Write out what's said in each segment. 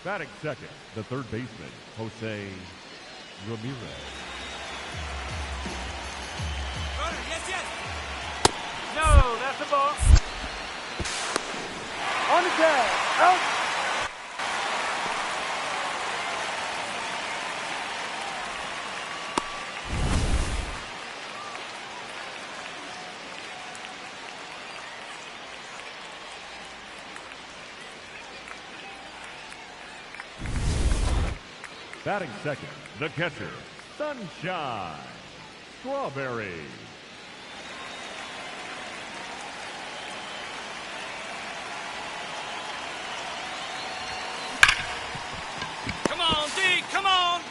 Batting second, the third baseman, Jose Ramirez. Runner, yes. No, that's a ball. On the tag, out. Batting second, the catcher, Sunshine Strawberry. Come on, D, come on.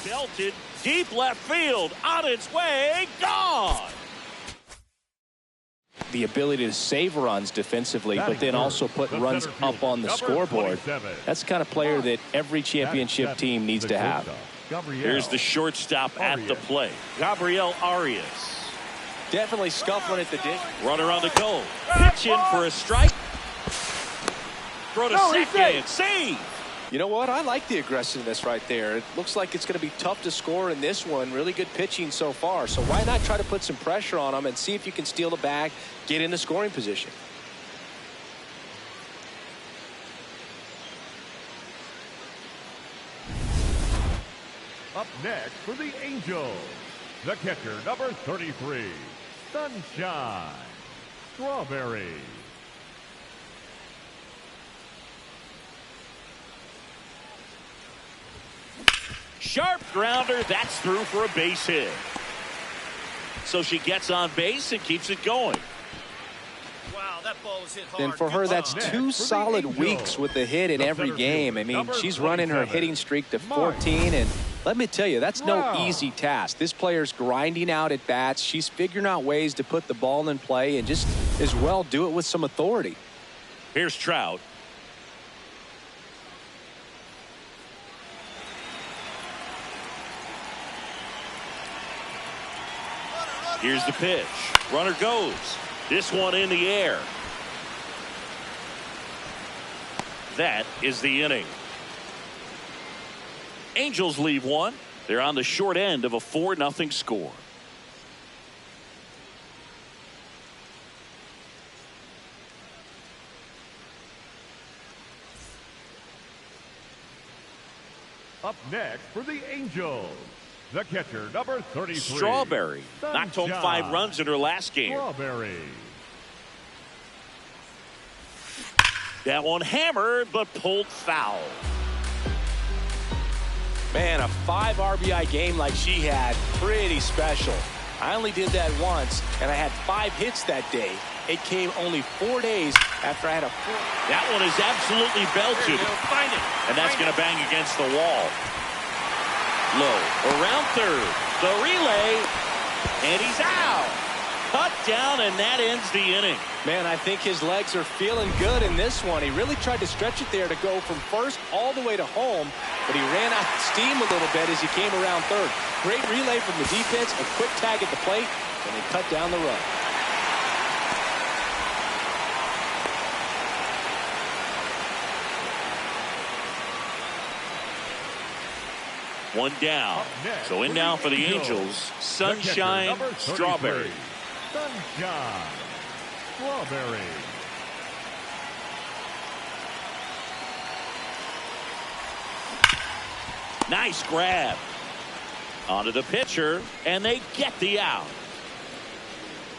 Belted deep left field, on its way, gone. The ability to save runs defensively, but then also put runs up on the scoreboard. That's the kind of player that every championship team needs to have. Here's the shortstop at the plate, Gabriel Arias. Definitely scuffling at the dish. Runner on the goal, pitch in for a strike. Throw to second, save. You know what? I like the aggressiveness right there. It looks like it's going to be tough to score in this one. Really good pitching so far. So why not try to put some pressure on them and see if you can steal the bag, get into scoring position. Up next for the Angels, the catcher, number 33, Sunshine Strawberry. Sharp grounder, that's through for a base hit. So she gets on base and keeps it going. Wow, that ball was hit hard. And for her, that's 2 solid weeks with the hit in every game. I mean, she's running her hitting streak to 14, and let me tell you, that's no easy task. This player's grinding out at bats. She's figuring out ways to put the ball in play and just as well do it with some authority. Here's Trout. Here's the pitch. Runner goes. This one in the air. That is the inning. Angels leave one. They're on the short end of a 4-0 score. Up next for the Angels, the catcher, number 33. Strawberry knocked home 5 runs in her last game. Strawberry. That one hammered, but pulled foul. Man, a 5 RBI game like she had, pretty special. I only did that once, and I had 5 hits that day. It came only 4 days after I had a 4. That one is absolutely belted. Find it. And that's going to bang against the wall. Low, around third. The relay, and he's out. Cut down, and that ends the inning. Man, I think his legs are feeling good in this one. He really tried to stretch it there to go from first all the way to home, but he ran out of steam a little bit as he came around third. Great relay from the defense, a quick tag at the plate, and they cut down the run. One down. So in now for the Angels, Sunshine Strawberry. Sunshine Strawberry. Nice grab. Onto the pitcher, and they get the out.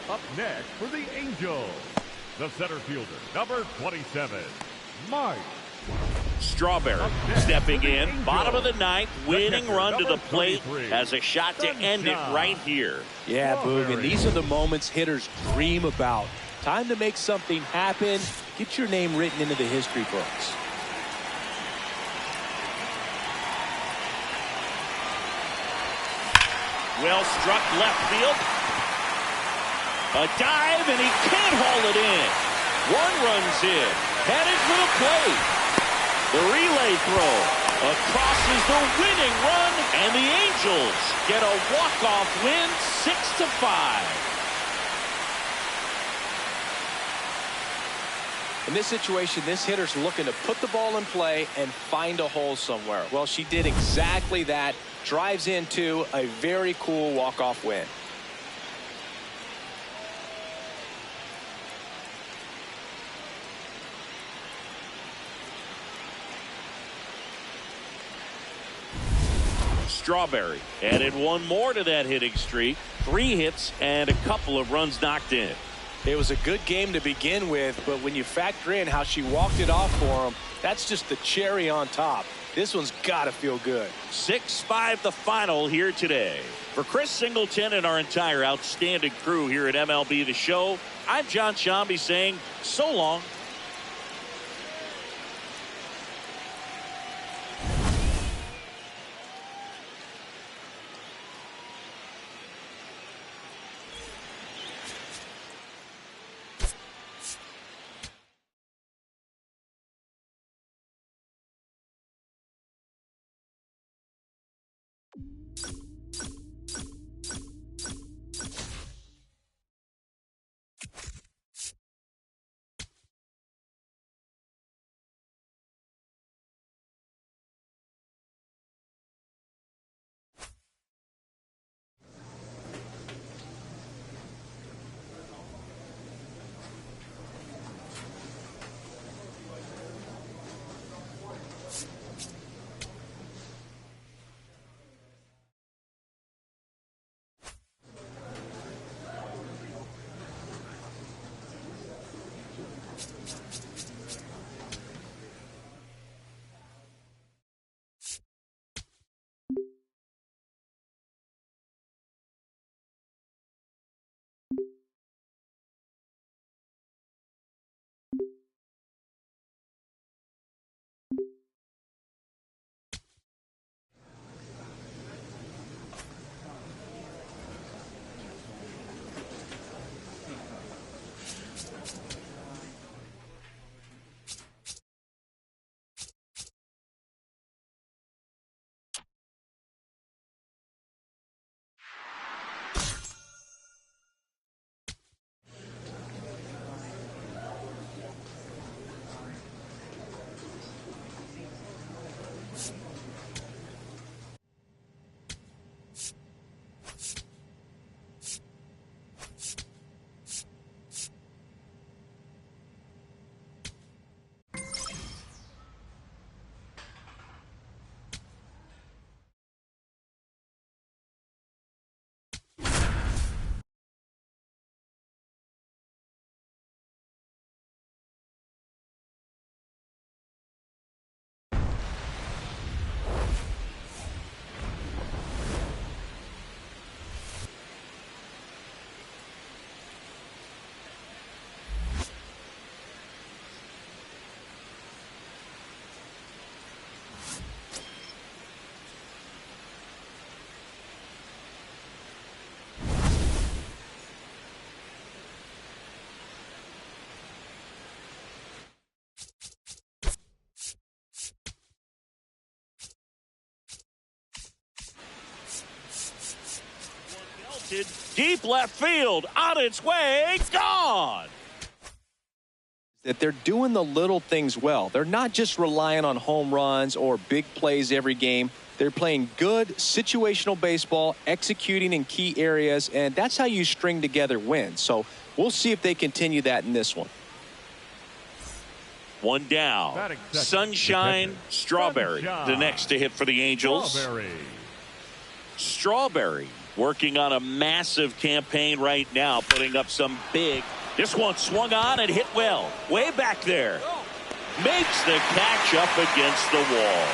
Up next for the Angels, the center fielder, number 27, Mike Strawberry stepping in, bottom of the ninth, winning run to the plate, has a shot to end it right here. Yeah, Boog, and these are the moments hitters dream about. Time to make something happen. Get your name written into the history books. Well struck left field. A dive, and he can't haul it in. 1 run's in. Headed for the plate. The relay throw. Across is the winning run, and the Angels get a walk-off win, 6-5. In this situation, this hitter's looking to put the ball in play and find a hole somewhere. Well, she did exactly that. Drives into a very cool walk-off win. Strawberry added one more to that hitting streak. 3 hits and a couple of runs knocked in. It was a good game to begin with, but when you factor in how she walked it off for him, that's just the cherry on top. This one's got to feel good. 6-5 the final here today. For Chris Singleton and our entire outstanding crew here at MLB The Show, I'm John Shambi saying so long. Deep left field, on its way, gone. That they're doing the little things well. They're not just relying on home runs or big plays every game. They're playing good situational baseball, executing in key areas, and that's how you string together wins. So we'll see if they continue that in this one. One down. Sunshine Strawberry, the next to hit for the Angels. Strawberry working on a massive campaign right now, putting up some big. This one swung on and hit well. Way back there. Makes the catch up against the wall.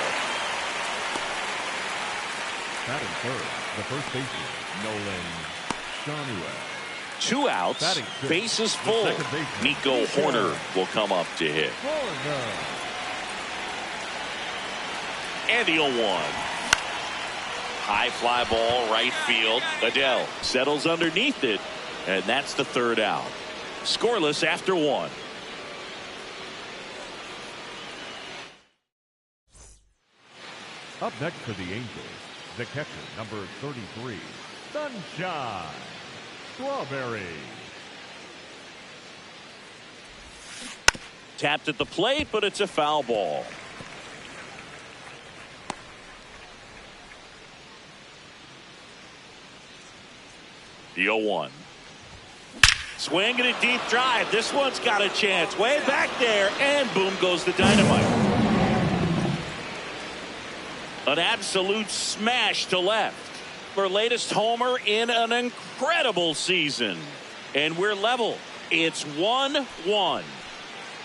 Batting third, the first baseman, Nolan Shanuel. 2 outs, bases full. Nico Horner will come up to hit. And the 0-1. High fly ball, right field. Adele settles underneath it, and that's the 3rd out. Scoreless after 1. Up next for the Angels, the catcher, number 33, Sunshine Strawberry. Tapped at the plate, but it's a foul ball. The 0-1. Swing and a deep drive. This one's got a chance. Way back there, and boom goes the dynamite. An absolute smash to left. Her latest homer in an incredible season. And we're level. It's 1-1.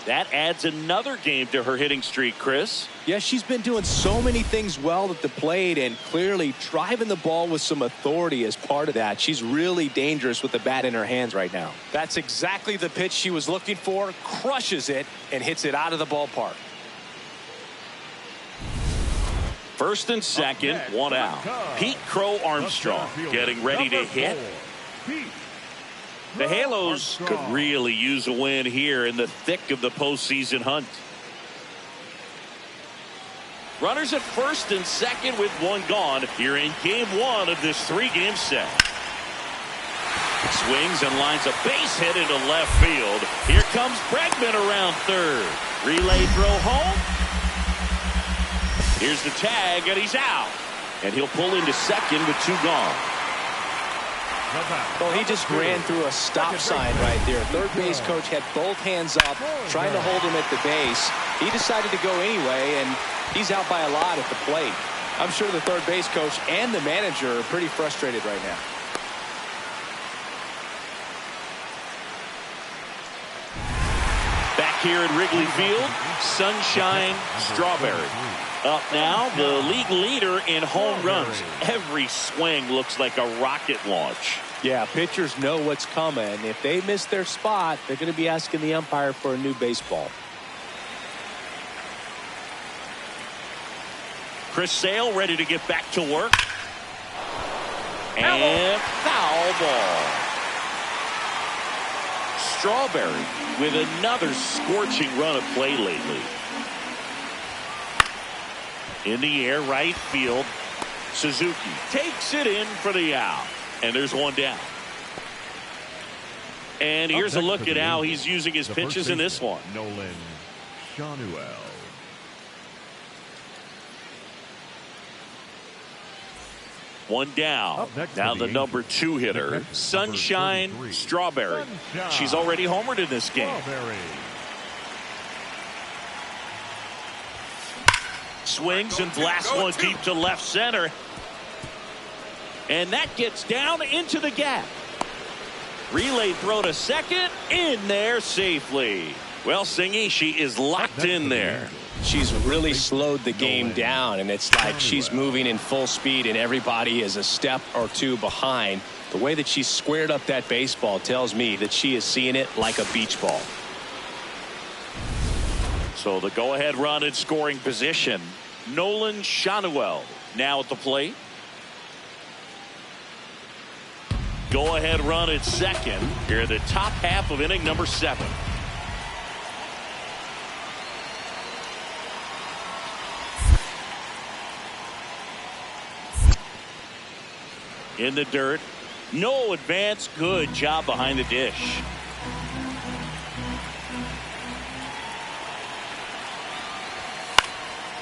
That adds another game to her hitting streak, Chris. Yeah, she's been doing so many things well at the plate and clearly driving the ball with some authority as part of that. She's really dangerous with the bat in her hands right now. That's exactly the pitch she was looking for. Crushes it and hits it out of the ballpark. First and second, one out. Pete Crow Armstrong getting ready to hit. The Halos could really use a win here in the thick of the postseason hunt. Runners at first and second with one gone here in game one of this three-game set. Swings and lines a base hit into left field. Here comes Bregman around third. Relay throw home. Here's the tag, and he's out. And he'll pull into second with two gone. Well, he just ran through a stop sign right there. Third base coach had both hands up, trying to hold him at the base. He decided to go anyway, and he's out by a lot at the plate. I'm sure the third base coach and the manager are pretty frustrated right now. Back here at Wrigley Field, Sunshine Strawberry. Up now, the league leader in home runs. Every swing looks like a rocket launch. Yeah, pitchers know what's coming. If they miss their spot, they're going to be asking the umpire for a new baseball. Chris Sale ready to get back to work. And foul ball. Strawberry with another scorching run at play lately. In the air, right field. Suzuki takes it in for the out. And there's one down. And here's a look at how he's using his pitches in this one. Nolan Shanuel. One down. Now the number 2 hitter, Sunshine Strawberry. She's already homered in this game. Swings and blasts one deep to left center. And that gets down into the gap. Relay throw to second. In there safely. Well, Singy, she is locked in there. She's really slowed the game down, and it's like she's moving in full speed and everybody is a step or two behind. The way that she squared up that baseball tells me that she is seeing it like a beach ball. So the go-ahead run in scoring position. Nolan Shanuel now at the plate. Go-ahead run at second. Here in the top half of inning number 7. In the dirt. No advance. Good job behind the dish.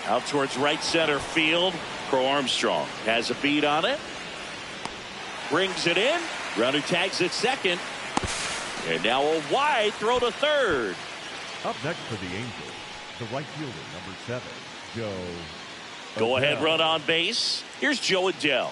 Out towards right center field. Crow Armstrong has a beat on it. Brings it in. Runner tags at second. And now a wide throw to third. Up next for the Angels, the right fielder, number 7, Joe. Go ahead run on base. Here's Joe Adell.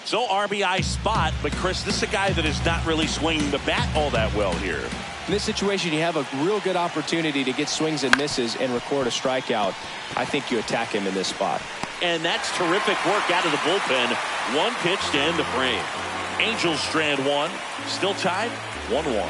So RBI spot, but Chris, this is a guy that is not really swinging the bat all that well here. In this situation, you have a real good opportunity to get swings and misses and record a strikeout. I think you attack him in this spot. And that's terrific work out of the bullpen. One pitch to end the frame. Angels strand one. Still tied 1-1.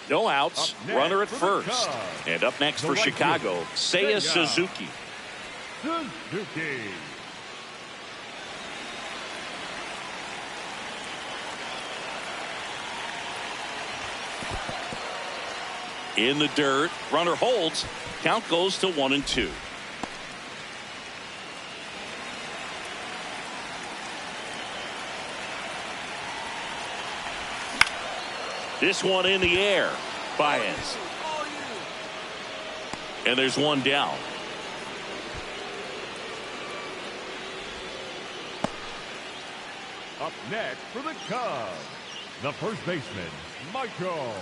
No outs. Runner at first. And up next for Chicago, Seiya Suzuki. Suzuki. In the dirt. Runner holds. Count goes to 1-2. This one in the air. Baez. And there's one down. Up next for the Cubs, the first baseman, Michael.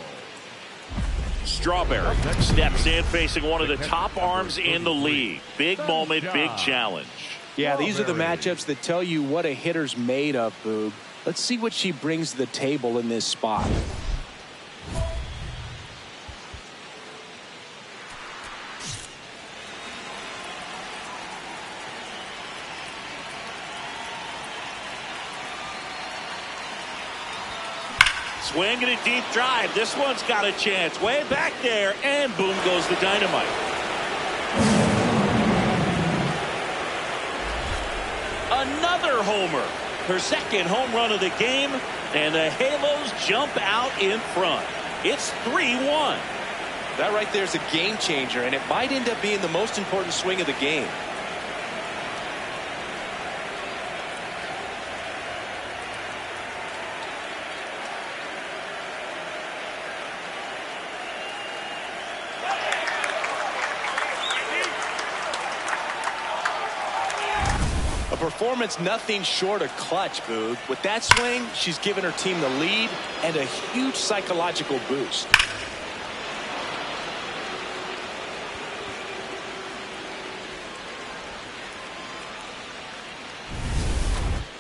Strawberry steps in facing one of the top arms in the league. Big moment, big challenge. Yeah, these are the matchups that tell you what a hitter's made of, Boog. Let's see what she brings to the table in this spot. Swing and a deep drive. This one's got a chance. Way back there, and boom goes the dynamite. Another homer. Her second home run of the game, and the Halos jump out in front. It's 3-1. That right there is a game changer, and it might end up being the most important swing of the game. A performance nothing short of clutch, Boog. With that swing, she's given her team the lead and a huge psychological boost.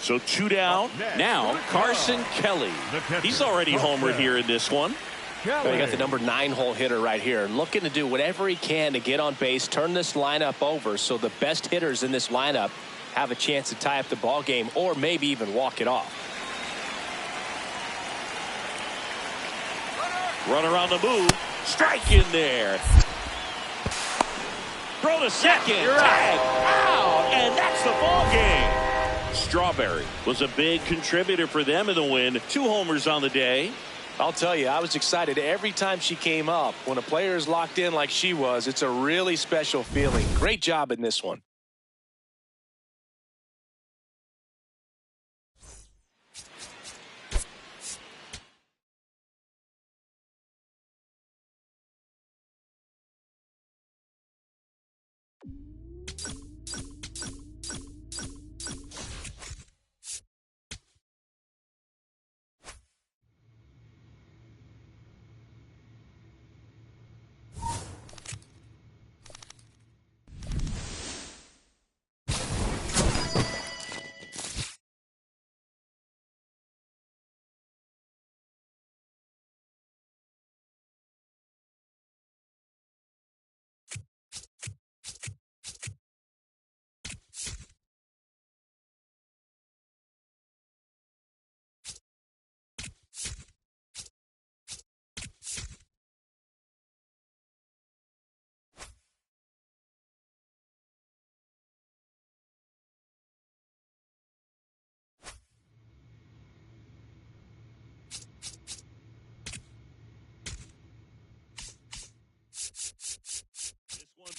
So 2 down. Now Carson Kelly. He's already homered here in this one. Well, you got the number 9 hole hitter right here, looking to do whatever he can to get on base, turn this lineup over so the best hitters in this lineup have a chance to tie up the ball game or maybe even walk it off. Runner on the move. Strike in there. Throw to second. Tag. Out. And that's the ball game. Strawberry was a big contributor for them in the win. 2 homers on the day. I'll tell you, I was excited every time she came up. When a player is locked in like she was, it's a really special feeling. Great job in this one.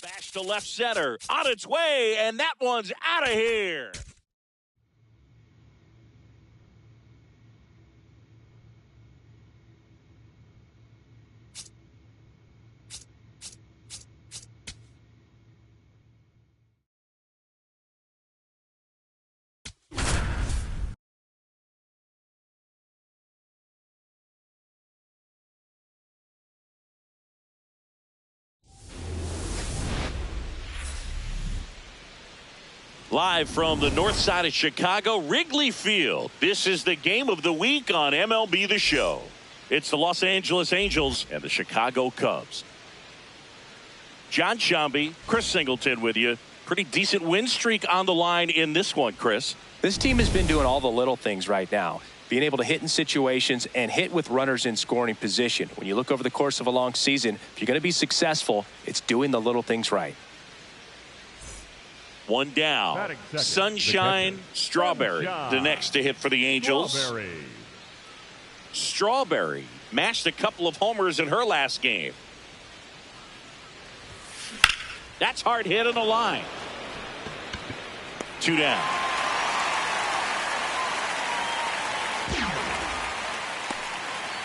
Bash to left center. On its way, and that one's out of here. Live from the north side of Chicago, Wrigley Field. This is the game of the week on MLB The Show. It's the Los Angeles Angels and the Chicago Cubs. John Shambi, Chris Singleton with you. Pretty decent win streak on the line in this one, Chris. This team has been doing all the little things right now. Being able to hit in situations and hit with runners in scoring position. When you look over the course of a long season, if you're going to be successful, it's doing the little things right. One down. Sunshine Strawberry, the next to hit for the Angels. Strawberry matched a couple of homers in her last game. That's hard hit on the line. 2 down.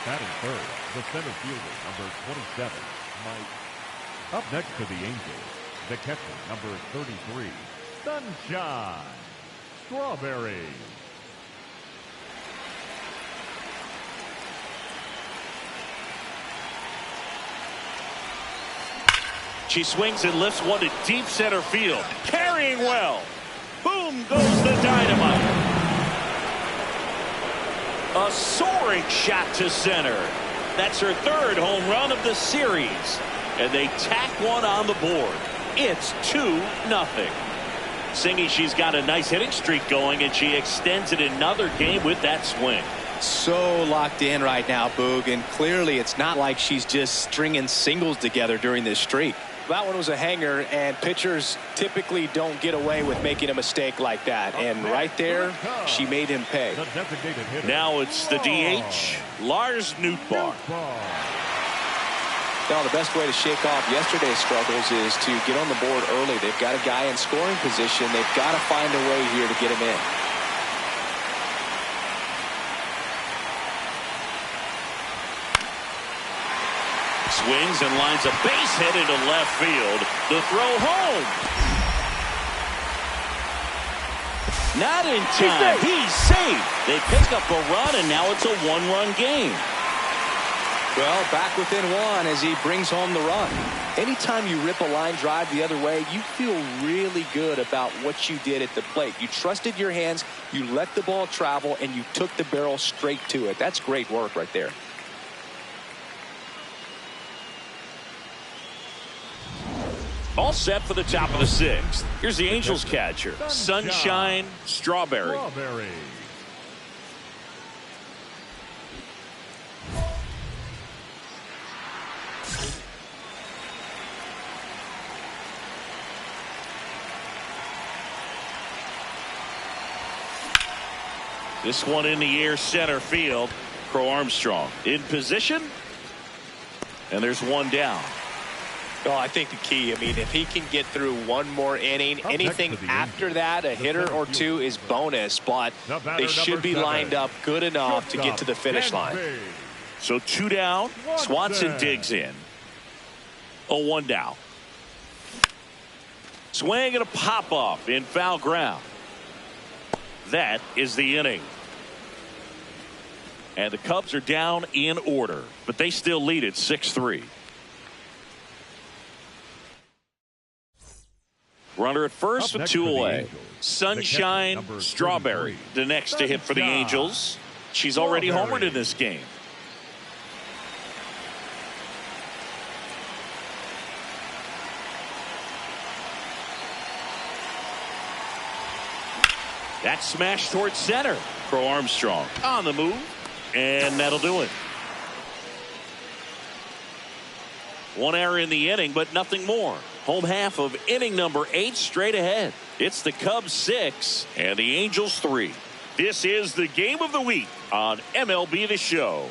Batting third, the center fielder, number 27, Mike. Up next for the Angels, the catcher, number 33, Sunshine Strawberry. She swings and lifts one to deep center field. Carrying well. Boom goes the dynamite. A soaring shot to center. That's her third home run of the series. And they tack one on the board. It's 2-0. Singing she's got a nice hitting streak going, and she extends it another game with that swing. So locked in right now, Boog, and clearly it's not like she's just stringing singles together during this streak. That one was a hanger, and pitchers typically don't get away with making a mistake like that. And right there, she made him pay. Now it's the DH, Lars Nootbaar. Now, the best way to shake off yesterday's struggles is to get on the board early. They've got a guy in scoring position. They've got to find a way here to get him in. Swings and lines a base hit into left field. The throw home. Not in time. He's safe. They pick up a run, and now it's a 1-run game. Well, back within one as he brings home the run. Anytime you rip a line drive the other way, you feel really good about what you did at the plate. You trusted your hands, you let the ball travel, and you took the barrel straight to it. That's great work right there. All set for the top of the 6th. Here's the Angels catcher, Sunshine Strawberry. This one in the air, center field. Crow Armstrong in position. And there's one down. Well, I think the key, I mean, if he can get through one more inning, anything after that, a hitter or two is bonus, but they should be lined up good enough to get to the finish line. So 2 down. Swanson digs in. 0-1 down. Swing and a pop-off in foul ground. That is the inning. And the Cubs are down in order, but they still lead at 6-3. Runner at first with 2 away. Sunshine Strawberry, the next to hit for the Angels. She's already homered in this game. That smash towards center. Crow Armstrong on the move, and that'll do it. 1 error in the inning, but nothing more. Home half of inning number 8 straight ahead. It's the Cubs 6 and the Angels 3. This is the game of the week on MLB The Show.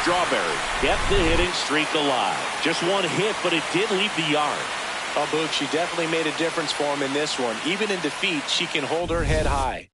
Strawberry kept the hitting streak alive. Just 1 hit, but it did leave the yard. Oh, Boog, she definitely made a difference for him in this one. Even in defeat, she can hold her head high.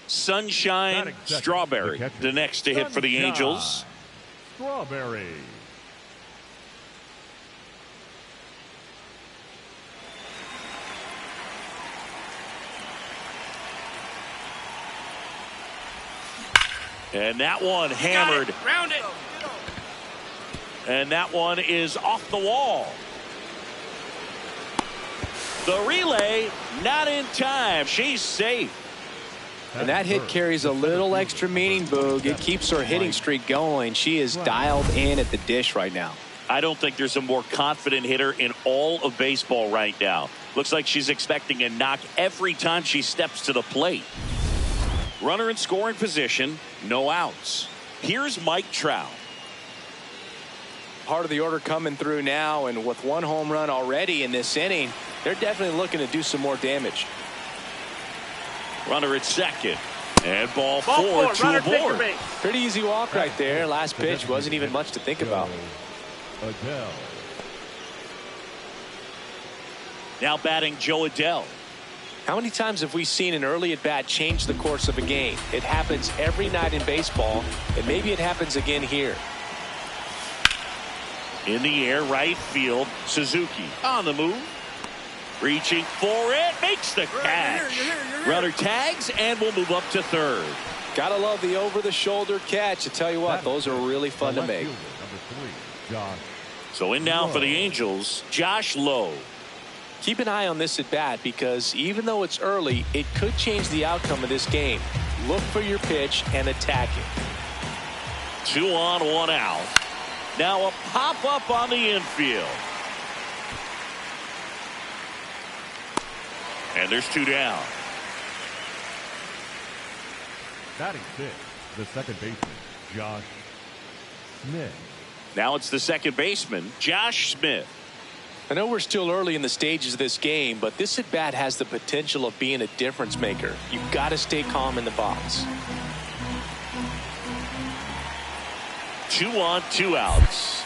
Sunshine Strawberry, the next to hit for the Angels. Strawberry. And that one hammered. Round it. And that one is off the wall. The relay not in time. She's safe. And that hit carries a little extra meaning, Boog. It keeps her hitting streak going. She is dialed in at the dish right now. I don't think there's a more confident hitter in all of baseball right now. Looks like she's expecting a knock every time she steps to the plate. Runner in scoring position, no outs. Here's Mike Trout. Part of the order coming through now, and with one home run already in this inning, they're definitely looking to do some more damage. Runner at second. And ball four to aboard. Pretty easy walk right there. Last pitch wasn't even much to think about. Adele. Now batting Joe Adele. How many times have we seen an early at bat change the course of a game? It happens every night in baseball, and maybe it happens again here. In the air, right field. Suzuki on the move. Reaching for it. Makes the catch. Runner tags and will move up to third. Gotta love the over-the-shoulder catch. I tell you what, those are really fun to make. So in now for the Angels, Josh Lowe. Keep an eye on this at bat, because even though it's early, it could change the outcome of this game. Look for your pitch and attack it. 2 on, 1 out. Now a pop-up on the infield. And there's 2 down. Batting fifth, the second baseman, Josh Smith. Now it's the second baseman, Josh Smith. I know we're still early in the stages of this game, but this at bat has the potential of being a difference maker. You've got to stay calm in the box. 2 on, 2 outs.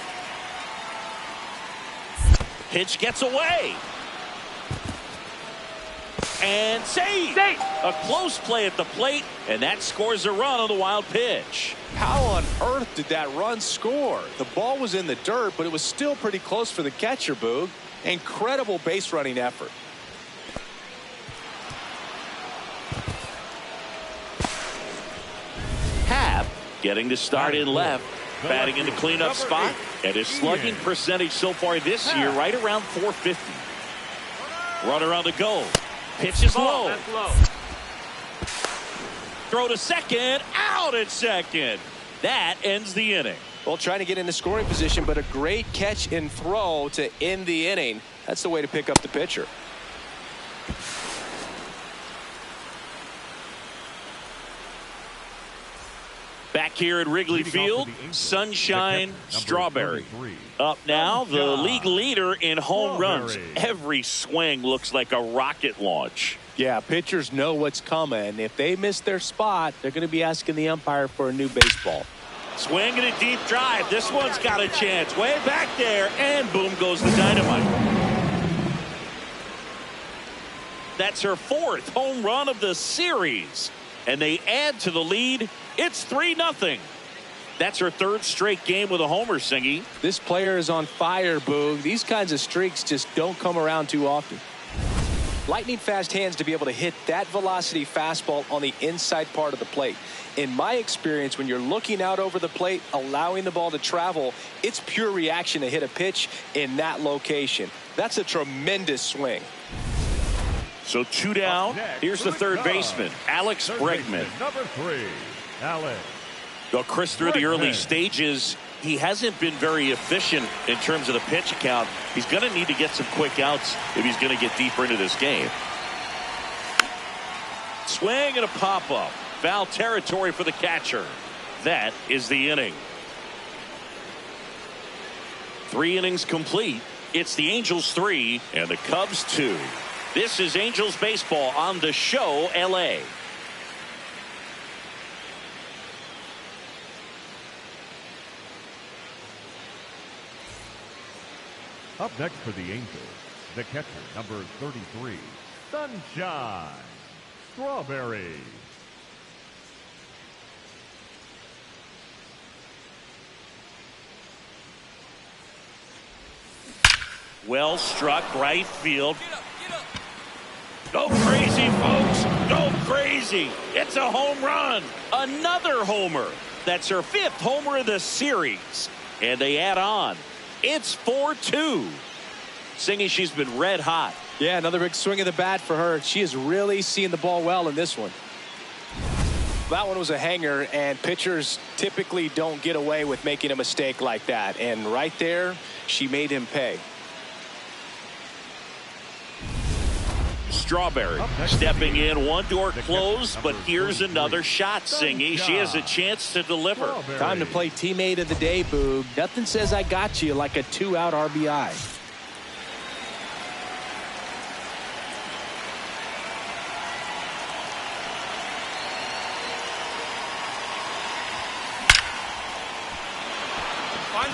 Pitch gets away. And save. A close play at the plate, and that scores a run on the wild pitch. How on earth did that run score? The ball was in the dirt, but it was still pretty close for the catcher, Boog. Incredible base running effort. Happ getting to start in left, batting in the cleanup spot, and his slugging percentage so far this year right around .450. Runner on the go. Pitch is low. Throw to second. Out at second. That ends the inning. Well, trying to get into scoring position, but a great catch and throw to end the inning. That's the way to pick up the pitcher. Back here at Wrigley Field, Sunshine Strawberry. Up now, the league leader in home runs. Every swing looks like a rocket launch. Yeah, pitchers know what's coming. If they miss their spot, they're going to be asking the umpire for a new baseball. Swing and a deep drive. This one's got a chance. Way back there, and boom goes the dynamite. That's her 4th home run of the series. And they add to the lead. It's 3-0. That's her 3rd straight game with a homer, Singy. This player is on fire, Boog. These kinds of streaks just don't come around too often. Lightning fast hands to be able to hit that velocity fastball on the inside part of the plate. In my experience, when you're looking out over the plate, allowing the ball to travel, it's pure reaction to hit a pitch in that location. That's a tremendous swing. So 2 down. Here's the third baseman, Alex Bregman. Number 3, Alex. Well, Chris, through the early stages, he hasn't been very efficient in terms of the pitch count. He's going to need to get some quick outs if he's going to get deeper into this game. Swing and a pop-up. Foul territory for the catcher. That is the inning. 3 innings complete. It's the Angels 3 and the Cubs 2. This is Angels baseball on the show, LA. Up next for the Angels, the catcher, number 33, Sunshine Strawberry. Well struck right field. Go crazy, folks. Go crazy. It's a home run. Another homer. That's her 5th homer of the series. And they add on. It's 4-2. Singy, she's been red hot. Yeah, another big swing of the bat for her. She is really seeing the ball well in this one. That one was a hanger, and pitchers typically don't get away with making a mistake like that. And right there, she made him pay. Strawberry stepping in, one door closed, but here's another shot, Singy. She has a chance to deliver. Time to play teammate of the day, Boog. Nothing says I got you like a 2-out RBI.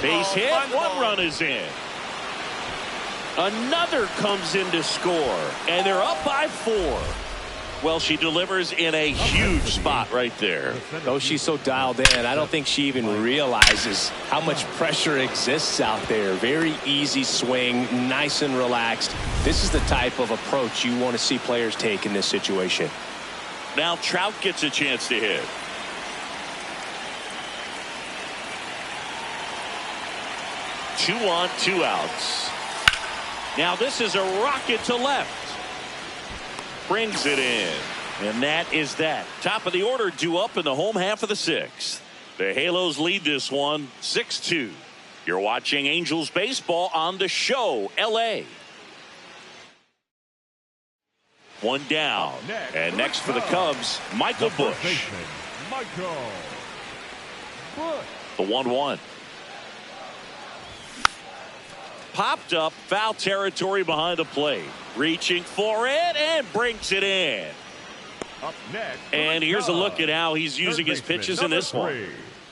Base hit, one run is in. Another comes in to score, and they're up by 4. Well, she delivers in a huge spot right there. Oh, she's so dialed in. I don't think she even realizes how much pressure exists out there. Very easy swing, nice and relaxed. This is the type of approach you want to see players take in this situation. Now Trout gets a chance to hit. Two on, 2 outs. Now this is a rocket to left. Brings it in. And that is that. Top of the order due up in the home half of the 6th. The Halos lead this one 6-2. You're watching Angels baseball on the show, LA. One down. And next for the Cubs, Michael Busch. The 1-1. Popped up, foul territory behind the plate. Reaching for it and brings it in. Up next, and here's a look at how he's using his pitches in this one.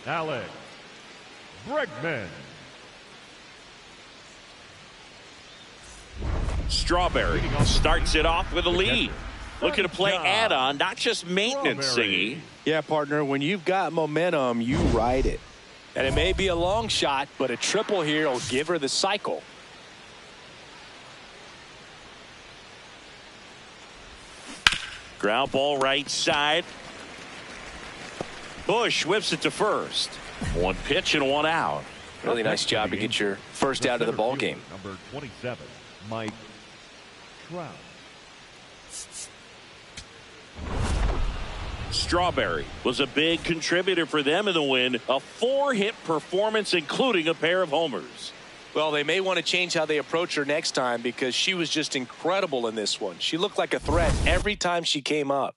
Alex Bregman. Strawberry starts it off with a lead. Looking to play add-on, not just maintenance, Singy. Yeah, partner, when you've got momentum, you ride it. And it may be a long shot, but a triple here will give her the cycle. Ground ball right side. Busch whips it to first. One pitch and one out. Really nice job to get your first out of the ball game. Number 27, Mike Trout. Strawberry was a big contributor for them in the win. A 4-hit performance, including a pair of homers. Well, they may want to change how they approach her next time because she was just incredible in this one. She looked like a threat every time she came up.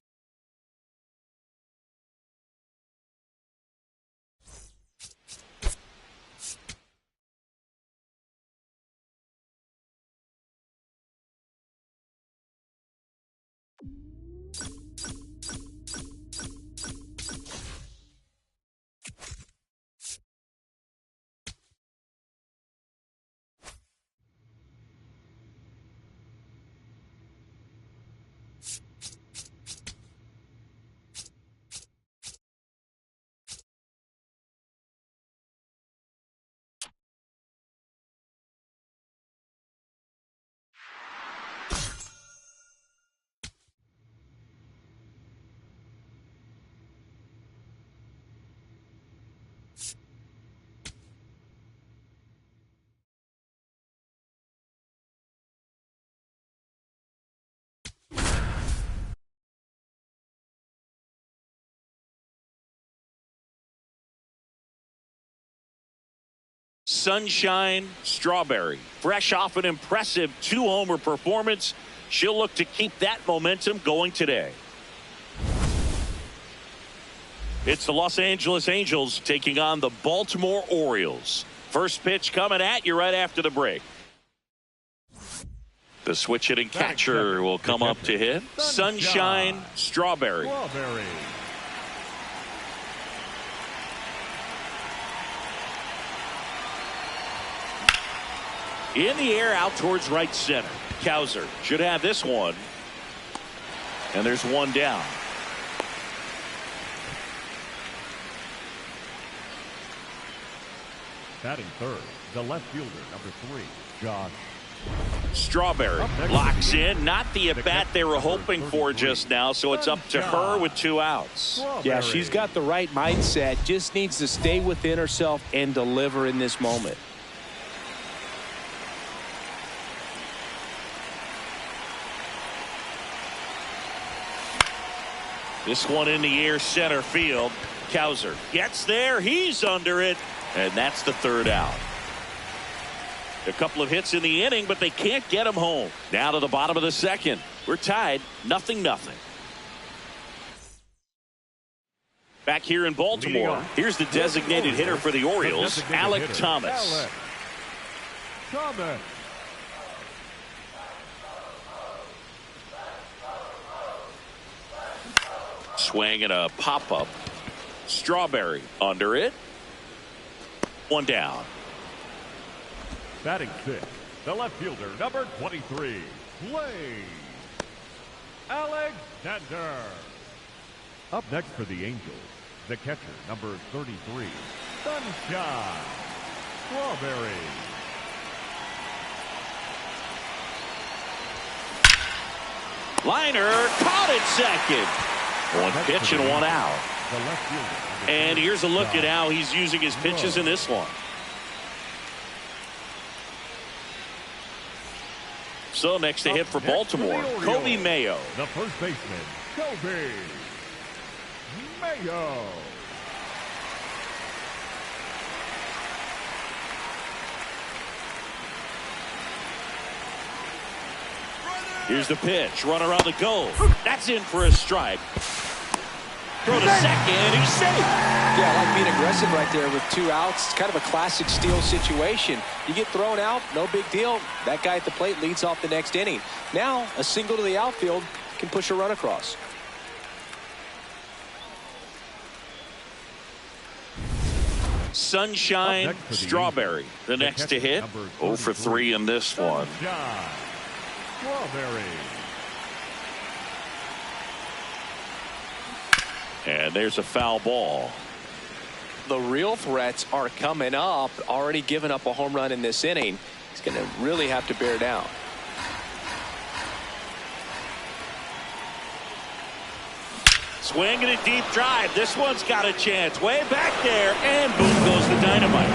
Sunshine Strawberry, fresh off an impressive 2-homer performance. She'll look to keep that momentum going today. It's the Los Angeles Angels taking on the Baltimore Orioles. First pitch coming at you right after the break. The switch hitting catcher will come up to hit. Sunshine Strawberry. In the air out towards right center. Cowser should have this one. And there's one down. Batting third, the left fielder, number 3, Josh Strawberry locks in. Not the at-bat they were hoping for just now, so it's up to her with 2 outs. Yeah, she's got the right mindset. Just needs to stay within herself and deliver in this moment. This one in the air, center field. Cowser gets there. He's under it, and that's the 3rd out. A couple of hits in the inning, but they can't get him home. Now to the bottom of the 2nd. We're tied 0-0. Back here in Baltimore, here's the designated hitter for the Orioles, Alec Thomas. Swing and a pop-up. Strawberry under it. 1 down. Batting 6th, the left fielder, number 23, Blaze Alexander. Up next for the Angels, the catcher, number 33, Sunshine Strawberry. Liner caught at second. 1 pitch and 1 out. And here's a look at how he's using his pitches in this one. So next to hit for Baltimore, Kobe Mayo. The first baseman, Kobe Mayo. Here's the pitch. Runner on the go. That's in for a strike. Throw to second. He's safe. Yeah, I like being aggressive right there with 2 outs. It's kind of a classic steal situation. You get thrown out, no big deal. That guy at the plate leads off the next inning. Now, a single to the outfield can push a run across. Sunshine Strawberry, the next to hit. 0 for 3 in this one. Strawberry. And there's a foul ball. The real threats are coming up. Already given up a home run in this inning. He's going to really have to bear down. Swing and a deep drive. This one's got a chance. Way back there. And boom goes the dynamite.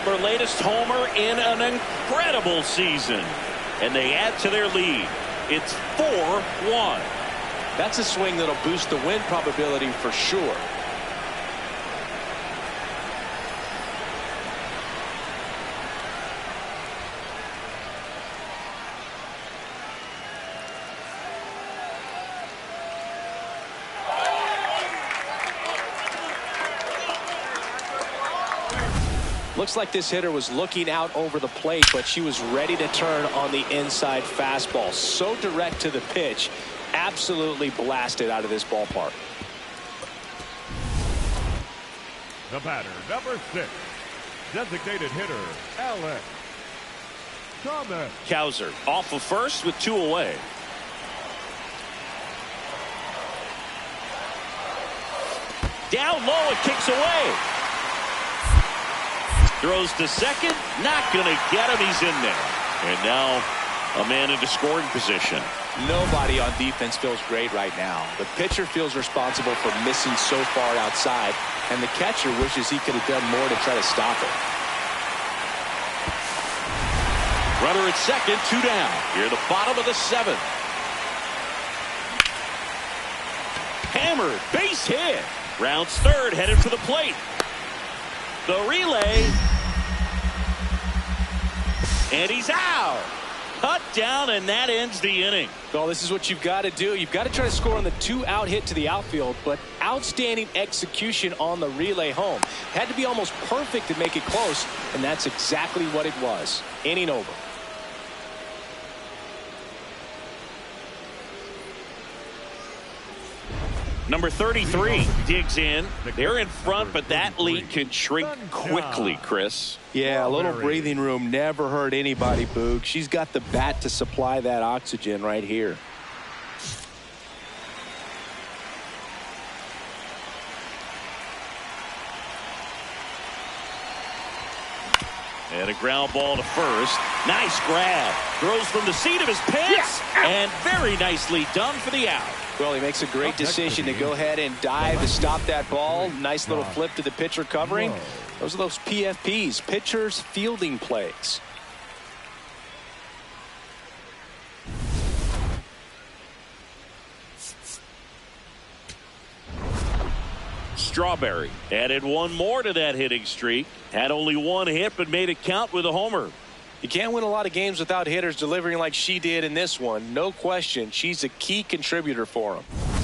Their latest homer in an incredible season. And they add to their lead. It's 4-1. That's a swing that'll boost the win probability for sure. Looks like this hitter was looking out over the plate, but she was ready to turn on the inside fastball. So direct to the pitch. Absolutely blasted out of this ballpark. The batter, number 6, designated hitter, Alex Thomas. Cowser off of first with 2 away. Down low, it kicks away. Throws to second, not going to get him. He's in there. And now a man into scoring position. Nobody on defense feels great right now. The pitcher feels responsible for missing so far outside, and the catcher wishes he could have done more to try to stop it. Runner at second, 2 down. Here at the bottom of the 7th. Hammered, base hit. Rounds third, headed for the plate. The relay. And he's out. Cut down, and that ends the inning. Well, this is what you've got to do. You've got to try to score on the 2-out hit to the outfield, but outstanding execution on the relay home. Had to be almost perfect to make it close, and that's exactly what it was. Inning over. Number 33 digs in. They're in front, but that lead can shrink quickly, Chris. Yeah, a little breathing room never hurt anybody, Boog. She's got the bat to supply that oxygen right here. And a ground ball to first. Nice grab. Throws from the seat of his pants. And very nicely done for the out. Well, he makes a great decision to go ahead and dive to stop that ball. Nice little flip to the pitcher covering. Those are those PFPs, pitchers fielding plays. Strawberry added one more to that hitting streak. Had only one hit, but made it count with a homer. You can't win a lot of games without hitters delivering like she did in this one. No question, she's a key contributor for them.